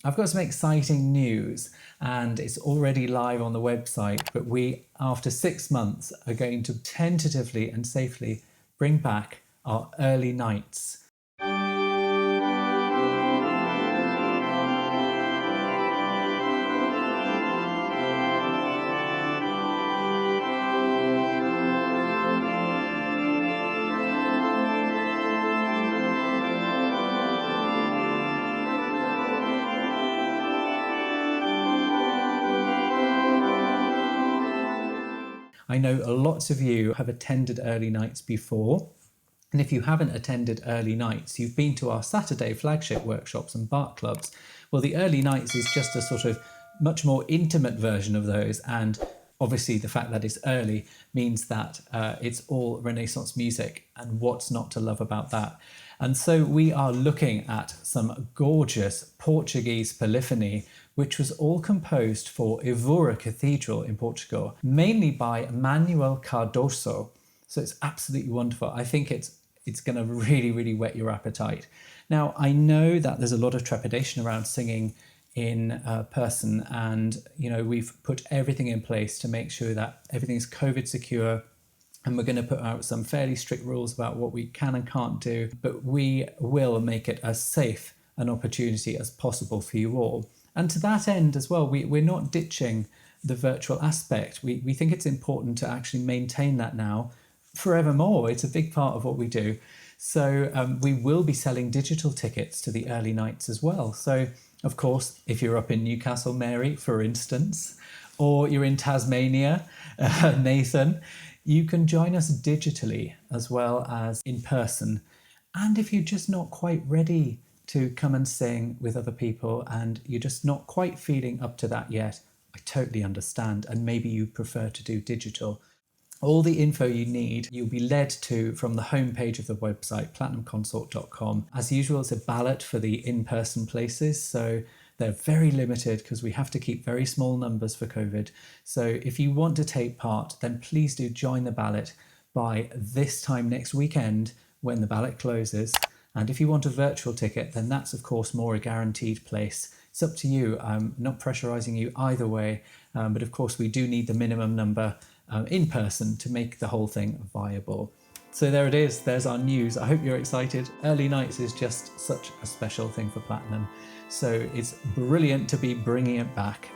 I've got some exciting news, and it's already live on the website, but we, after 6 months, are going to tentatively and safely bring back our early nights. I know lots of you have attended early nights before. And if you haven't attended early nights, you've been to our Saturday flagship workshops and Bart clubs. Well, the early nights is just a sort of much more intimate version of those. And obviously the fact that it's early means that it's all Renaissance music, and what's not to love about that. And so we are looking at some gorgeous Portuguese polyphony, which was all composed for Évora Cathedral in Portugal, mainly by Manuel Cardoso. So it's absolutely wonderful. I think it's going to really, really whet your appetite. Now, I know that there's a lot of trepidation around singing in person, and we've put everything in place to make sure that everything's COVID secure. And we're going to put out some fairly strict rules about what we can and can't do, but we will make it as safe an opportunity as possible for you all. And to that end as well, we're not ditching the virtual aspect. We think it's important to actually maintain that now forevermore. It's a big part of what we do. So we will be selling digital tickets to the early nights as well. So, of course, if you're up in Newcastle Mary, for instance, or you're in Tasmania, Nathan, you can join us digitally as well as in person. And if you're just not quite ready to come and sing with other people and you're just not quite feeling up to that yet, I totally understand. And maybe you prefer to do digital. All the info you need, you'll be led to from the homepage of the website, platinumconsort.com. As usual, it's a ballot for the in-person places. So they're very limited because we have to keep very small numbers for COVID. So if you want to take part, then please do join the ballot by this time next weekend when the ballot closes. And if you want a virtual ticket, then that's of course more a guaranteed place. It's up to you. I'm not pressurizing you either way. But of course we do need the minimum number in person to make the whole thing viable. So there it is. There's our news. I hope you're excited. Early Nights is just such a special thing for Platinum. So it's brilliant to be bringing it back.